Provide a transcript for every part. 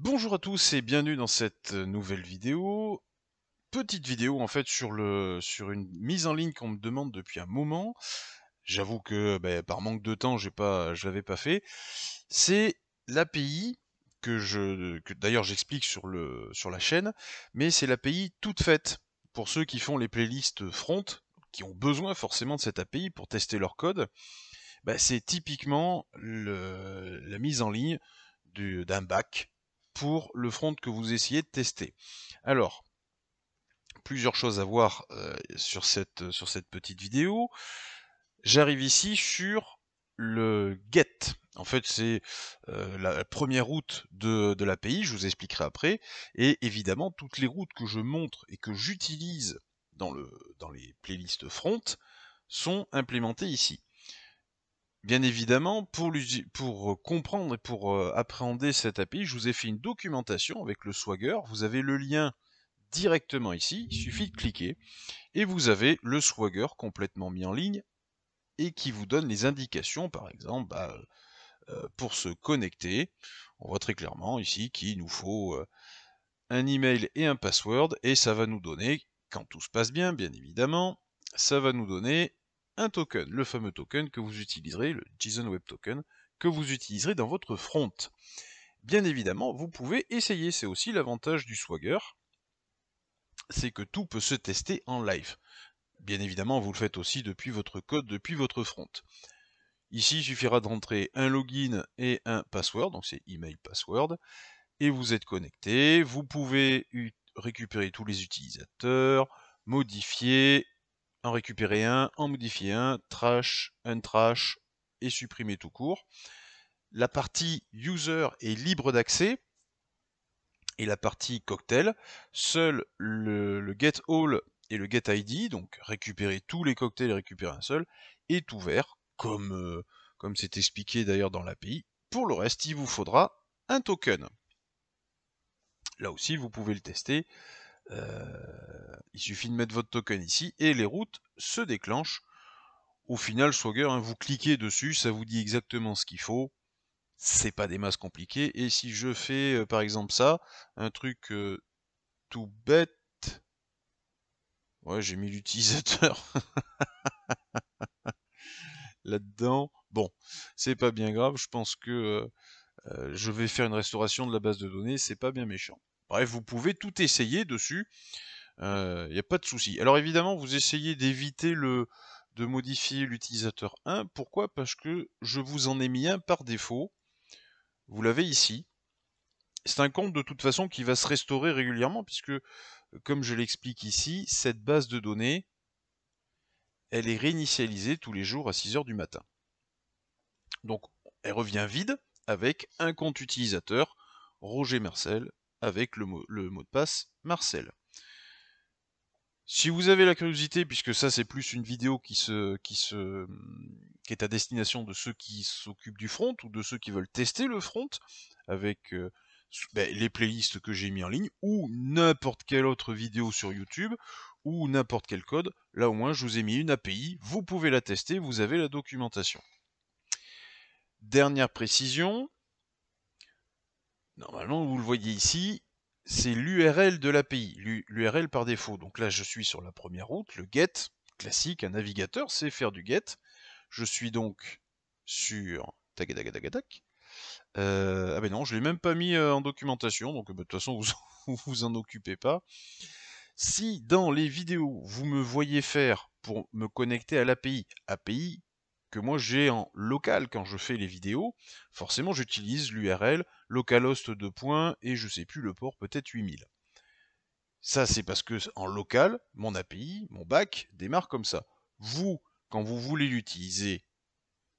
Bonjour à tous et bienvenue dans cette nouvelle vidéo. Petite vidéo en fait sur une mise en ligne qu'on me demande depuis un moment. J'avoue que par manque de temps, je l'avais pas fait. C'est l'API que d'ailleurs j'explique sur la chaîne, mais c'est l'API toute faite pour ceux qui font les playlists front, qui ont besoin forcément de cette API pour tester leur code. C'est typiquement la mise en ligne d'un back pour le front que vous essayez de tester. Alors, plusieurs choses à voir sur cette petite vidéo. J'arrive ici sur le get. En fait, c'est la première route de l'API, je vous expliquerai après. Et évidemment, toutes les routes que je montre et que j'utilise dans les playlists front sont implémentées ici. Bien évidemment, pour comprendre et pour appréhender cette API, je vous ai fait une documentation avec le Swagger. Vous avez le lien directement ici, il suffit de cliquer, et vous avez le Swagger complètement mis en ligne et qui vous donne les indications, par exemple, pour se connecter. On voit très clairement ici qu'il nous faut un email et un password, et ça va nous donner, quand tout se passe bien, bien évidemment, ça va nous donner un token, le fameux token que vous utiliserez, le JSON Web Token, que vous utiliserez dans votre front. Bien évidemment, vous pouvez essayer, c'est aussi l'avantage du Swagger, c'est que tout peut se tester en live. Bien évidemment, vous le faites aussi depuis votre code, depuis votre front. Ici, il suffira de rentrer un login et un password, donc c'est email password, et vous êtes connecté. Vous pouvez récupérer tous les utilisateurs, modifier, en récupérer un, en modifier un, trash, untrash, et supprimer tout court. La partie user est libre d'accès, et la partie cocktail, seul le get all et le get ID, donc récupérer tous les cocktails et récupérer un seul, est ouvert, comme c'est expliqué d'ailleurs dans l'API. Pour le reste, il vous faudra un token. Là aussi, vous pouvez le tester. Il suffit de mettre votre token ici et les routes se déclenchent. Au final, Swagger, vous cliquez dessus, ça vous dit exactement ce qu'il faut. C'est pas des masses compliquées. Et si je fais par exemple ça, un truc tout bête, ouais, j'ai mis l'utilisateur là-dedans. Bon, c'est pas bien grave. Je pense que je vais faire une restauration de la base de données. C'est pas bien méchant. Bref, vous pouvez tout essayer dessus. Il n'y a pas de souci. Alors évidemment, vous essayez d'éviter de modifier l'utilisateur 1. Pourquoi? Parce que je vous en ai mis un par défaut. Vous l'avez ici. C'est un compte de toute façon qui va se restaurer régulièrement puisque, comme je l'explique ici, cette base de données, elle est réinitialisée tous les jours à 6 heures du matin. Donc, elle revient vide avec un compte utilisateur, Roger Marcel, avec le mot de passe Marcel. Si vous avez la curiosité, puisque ça c'est plus une vidéo qui est à destination de ceux qui s'occupent du front ou de ceux qui veulent tester le front avec les playlists que j'ai mis en ligne ou n'importe quelle autre vidéo sur YouTube ou n'importe quel code, là au moins je vous ai mis une API, vous pouvez la tester, vous avez la documentation. Dernière précision, normalement vous le voyez ici, c'est l'URL de l'API, l'URL par défaut. Donc là, je suis sur la première route, le get, classique, un navigateur sait faire du get. Je suis donc sur tac tac tac tac. Ah ben non, je l'ai même pas mis en documentation, donc de toute façon vous vous en occupez pas. Si dans les vidéos vous me voyez faire pour me connecter à l'API, API que moi j'ai en local quand je fais les vidéos, forcément j'utilise l'URL localhost 2 et je sais plus le port, peut-être 8000. Ça c'est parce que en local, mon API, mon back démarre comme ça. Vous, quand vous voulez l'utiliser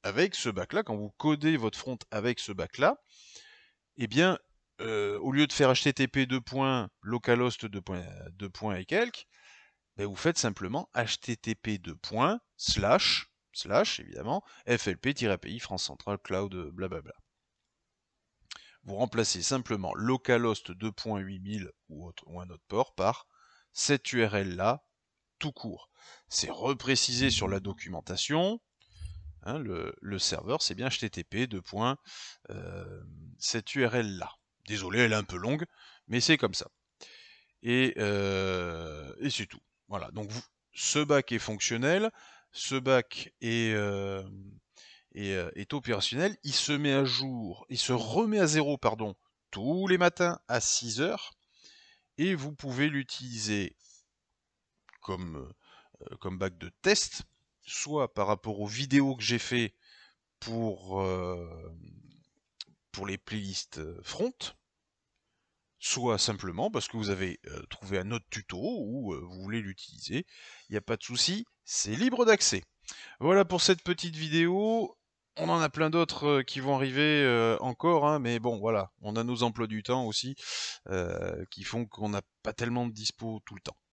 avec ce back-là, quand vous codez votre front avec ce back-là, eh bien, au lieu de faire http localhost 2 et quelques, vous faites simplement http slash évidemment flp-api France Centrale Cloud blablabla. Vous remplacez simplement localhost 2.8000 ou un autre port par cette URL là tout court. C'est reprécisé sur la documentation. Hein, le serveur c'est bien http cette URL là. Désolé, elle est un peu longue, mais c'est comme ça. Et c'est tout. Voilà, donc ce bac est fonctionnel, ce bac est opérationnel, il se met à jour, il se remet à zéro, pardon, tous les matins à 6 heures, et vous pouvez l'utiliser comme, comme bac de test, soit par rapport aux vidéos que j'ai fait pour, pour les playlists front, soit simplement parce que vous avez trouvé un autre tuto ou vous voulez l'utiliser. Il n'y a pas de souci, c'est libre d'accès. Voilà pour cette petite vidéo. On en a plein d'autres qui vont arriver encore, hein, mais bon, voilà, on a nos emplois du temps aussi qui font qu'on n'a pas tellement de dispo tout le temps.